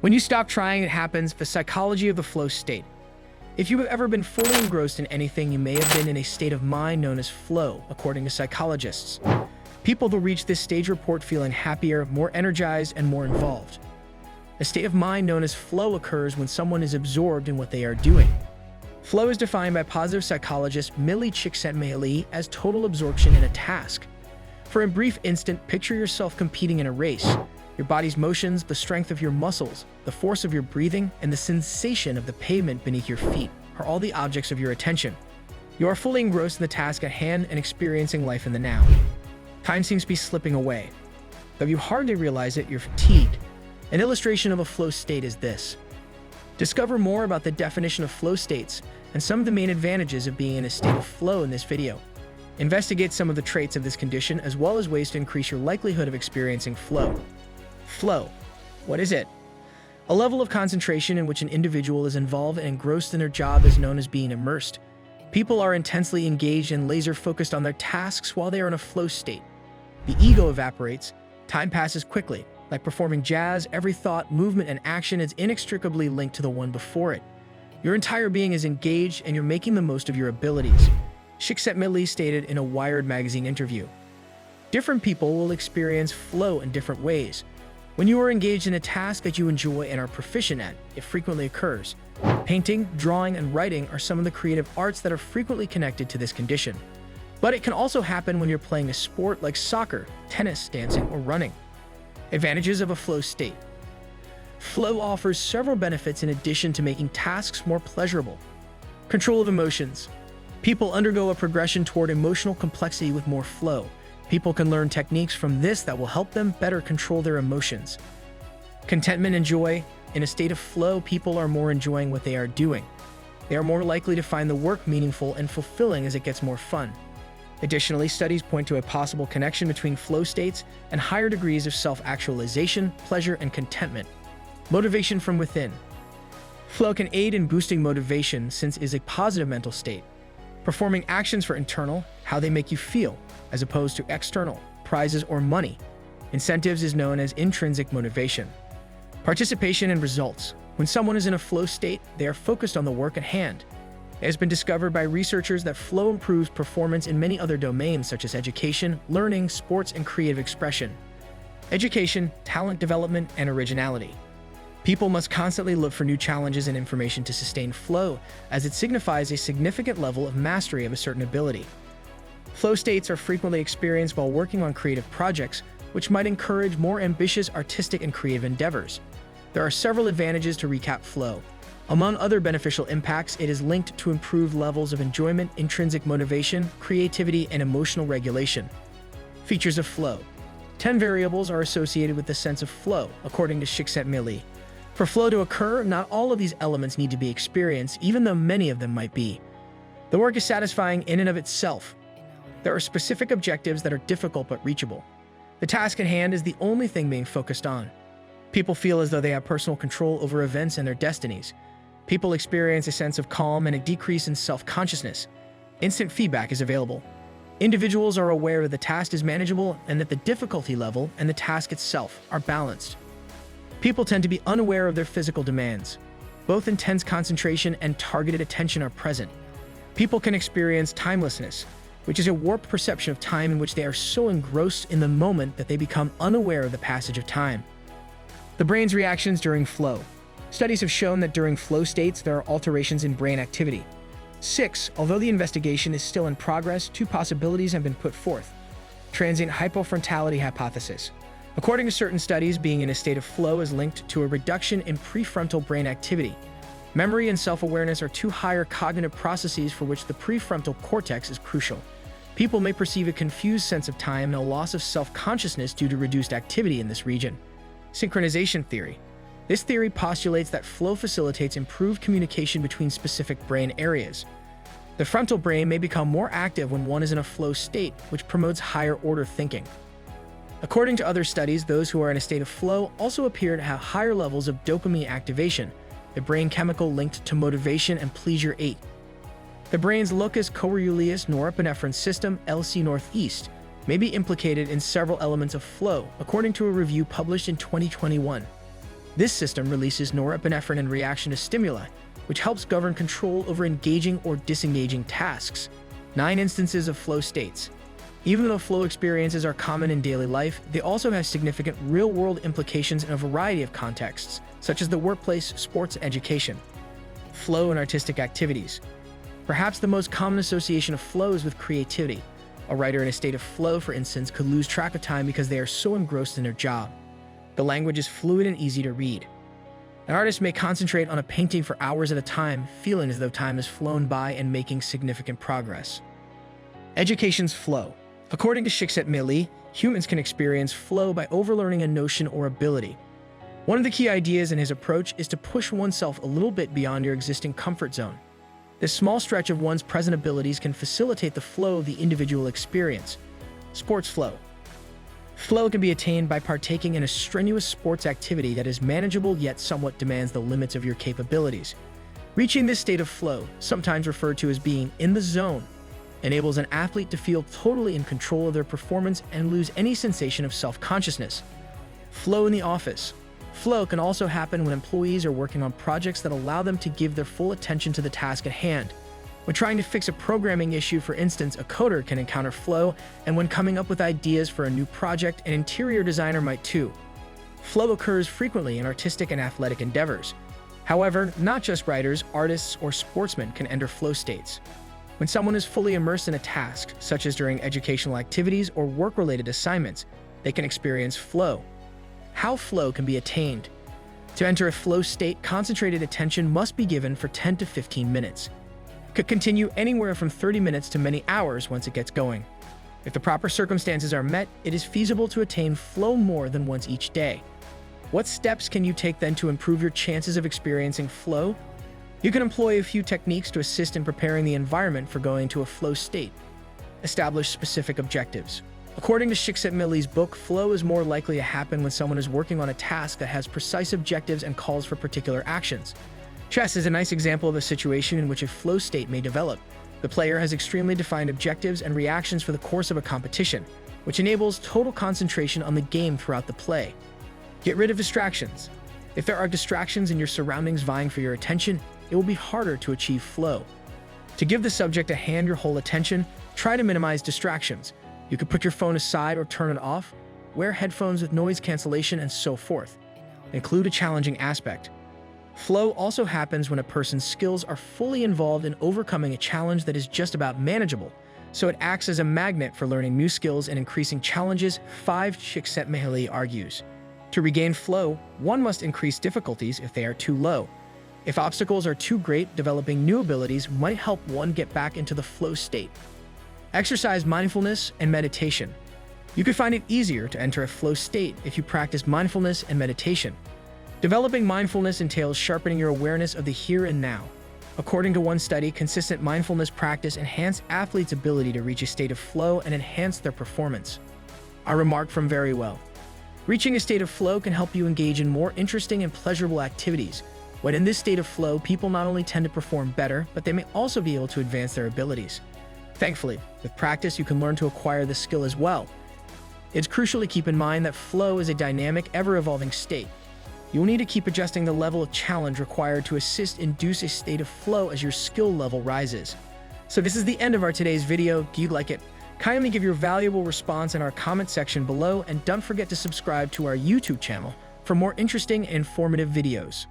When you stop trying, it happens. The psychology of the flow state. If you have ever been fully engrossed in anything, you may have been in a state of mind known as flow, according to psychologists. People who reach this stage report feeling happier, more energized, and more involved. A state of mind known as flow occurs when someone is absorbed in what they are doing. Flow is defined by positive psychologist Millie Csikszentmihalyi as total absorption in a task. For a brief instant, picture yourself competing in a race. Your body's motions, the strength of your muscles, the force of your breathing, and the sensation of the pavement beneath your feet are all the objects of your attention. You are fully engrossed in the task at hand and experiencing life in the now. Time seems to be slipping away. Though you hardly realize it, you're fatigued. An illustration of a flow state is this. Discover more about the definition of flow states and some of the main advantages of being in a state of flow in this video. Investigate some of the traits of this condition as well as ways to increase your likelihood of experiencing flow. Flow. What is it? A level of concentration in which an individual is involved and engrossed in their job is known as being immersed. People are intensely engaged and laser-focused on their tasks while they are in a flow state. The ego evaporates. Time passes quickly. Like performing jazz, every thought, movement, and action is inextricably linked to the one before it. Your entire being is engaged and you're making the most of your abilities. Csikszentmihalyi stated in a Wired magazine interview. Different people will experience flow in different ways. When you are engaged in a task that you enjoy and are proficient at, it frequently occurs. Painting, drawing, and writing are some of the creative arts that are frequently connected to this condition. But it can also happen when you're playing a sport like soccer, tennis, dancing, or running. Advantages of a flow state. Flow offers several benefits in addition to making tasks more pleasurable. Control of emotions. People undergo a progression toward emotional complexity with more flow. People can learn techniques from this that will help them better control their emotions. Contentment and joy. In a state of flow, people are more enjoying what they are doing. They are more likely to find the work meaningful and fulfilling as it gets more fun. Additionally, studies point to a possible connection between flow states and higher degrees of self-actualization, pleasure, and contentment. Motivation from within. Flow can aid in boosting motivation since it is a positive mental state. Performing actions for internal, how they make you feel, as opposed to external, prizes or money. Incentives is known as intrinsic motivation. Participation and results. When someone is in a flow state, they are focused on the work at hand. It has been discovered by researchers that flow improves performance in many other domains such as education, learning, sports, and creative expression. Education, talent development, and originality. People must constantly look for new challenges and information to sustain flow, as it signifies a significant level of mastery of a certain ability. Flow states are frequently experienced while working on creative projects, which might encourage more ambitious artistic and creative endeavors. There are several advantages to recap flow. Among other beneficial impacts, it is linked to improved levels of enjoyment, intrinsic motivation, creativity, and emotional regulation. Features of flow. 10 variables are associated with the sense of flow, according to Csikszentmihalyi. For flow to occur, not all of these elements need to be experienced, even though many of them might be. The work is satisfying in and of itself. There are specific objectives that are difficult but reachable. The task at hand is the only thing being focused on. People feel as though they have personal control over events and their destinies. People experience a sense of calm and a decrease in self-consciousness. Instant feedback is available. Individuals are aware that the task is manageable and that the difficulty level and the task itself are balanced. People tend to be unaware of their physical demands. Both intense concentration and targeted attention are present. People can experience timelessness, which is a warped perception of time in which they are so engrossed in the moment that they become unaware of the passage of time. The brain's reactions during flow. Studies have shown that during flow states, there are alterations in brain activity. 6. Although the investigation is still in progress, 2 possibilities have been put forth. Transient hypofrontality hypothesis. According to certain studies, being in a state of flow is linked to a reduction in prefrontal brain activity. Memory and self-awareness are 2 higher cognitive processes for which the prefrontal cortex is crucial. People may perceive a confused sense of time and a loss of self-consciousness due to reduced activity in this region. Synchronization theory. This theory postulates that flow facilitates improved communication between specific brain areas. The frontal brain may become more active when one is in a flow state, which promotes higher-order thinking. According to other studies, those who are in a state of flow also appear to have higher levels of dopamine activation, the brain chemical linked to motivation and pleasure 8. The brain's locus coeruleus norepinephrine system, LC Northeast, may be implicated in several elements of flow, according to a review published in 2021. This system releases norepinephrine in reaction to stimuli, which helps govern control over engaging or disengaging tasks. 9 instances of flow states. Even though flow experiences are common in daily life, they also have significant real-world implications in a variety of contexts, such as the workplace, sports, and education. Flow in artistic activities. Perhaps the most common association of flow is with creativity. A writer in a state of flow, for instance, could lose track of time because they are so engrossed in their job. The language is fluid and easy to read. An artist may concentrate on a painting for hours at a time, feeling as though time has flown by and making significant progress. Education's flow. According to Csikszentmihalyi, humans can experience flow by overlearning a notion or ability. One of the key ideas in his approach is to push oneself a little bit beyond your existing comfort zone. This small stretch of one's present abilities can facilitate the flow of the individual experience. Sports flow. Flow can be attained by partaking in a strenuous sports activity that is manageable yet somewhat demands the limits of your capabilities. Reaching this state of flow, sometimes referred to as being in the zone, enables an athlete to feel totally in control of their performance and lose any sensation of self-consciousness. Flow in the office. Flow can also happen when employees are working on projects that allow them to give their full attention to the task at hand. When trying to fix a programming issue, for instance, a coder can encounter flow, and when coming up with ideas for a new project, an interior designer might too. Flow occurs frequently in artistic and athletic endeavors. However, not just writers, artists, or sportsmen can enter flow states. When someone is fully immersed in a task, such as during educational activities or work-related assignments, they can experience flow. How flow can be attained? To enter a flow state, concentrated attention must be given for 10 to 15 minutes. It could continue anywhere from 30 minutes to many hours once it gets going. If the proper circumstances are met, it is feasible to attain flow more than once each day. What steps can you take then to improve your chances of experiencing flow? You can employ a few techniques to assist in preparing the environment for going to a flow state. Establish specific objectives. According to Csikszentmihalyi's book, flow is more likely to happen when someone is working on a task that has precise objectives and calls for particular actions. Chess is a nice example of a situation in which a flow state may develop. The player has extremely defined objectives and reactions for the course of a competition, which enables total concentration on the game throughout the play. Get rid of distractions. If there are distractions in your surroundings vying for your attention, it will be harder to achieve flow. To give the subject at hand your whole attention, try to minimize distractions. You could put your phone aside or turn it off, wear headphones with noise cancellation, and so forth. Include a challenging aspect. Flow also happens when a person's skills are fully involved in overcoming a challenge that is just about manageable, so it acts as a magnet for learning new skills and increasing challenges. 5. Csikszentmihalyi argues. To regain flow, one must increase difficulties if they are too low. If obstacles are too great, developing new abilities might help one get back into the flow state. Exercise mindfulness and meditation. You could find it easier to enter a flow state if you practice mindfulness and meditation. Developing mindfulness entails sharpening your awareness of the here and now. According to one study, consistent mindfulness practice enhanced athletes' ability to reach a state of flow and enhance their performance. A remark from Very Well. Reaching a state of flow can help you engage in more interesting and pleasurable activities. When in this state of flow, people not only tend to perform better, but they may also be able to advance their abilities. Thankfully, with practice, you can learn to acquire this skill as well. It's crucial to keep in mind that flow is a dynamic, ever-evolving state. You will need to keep adjusting the level of challenge required to induce a state of flow as your skill level rises. So this is the end of our today's video. Do you like it? Kindly give your valuable response in our comment section below, and don't forget to subscribe to our YouTube channel for more interesting and informative videos.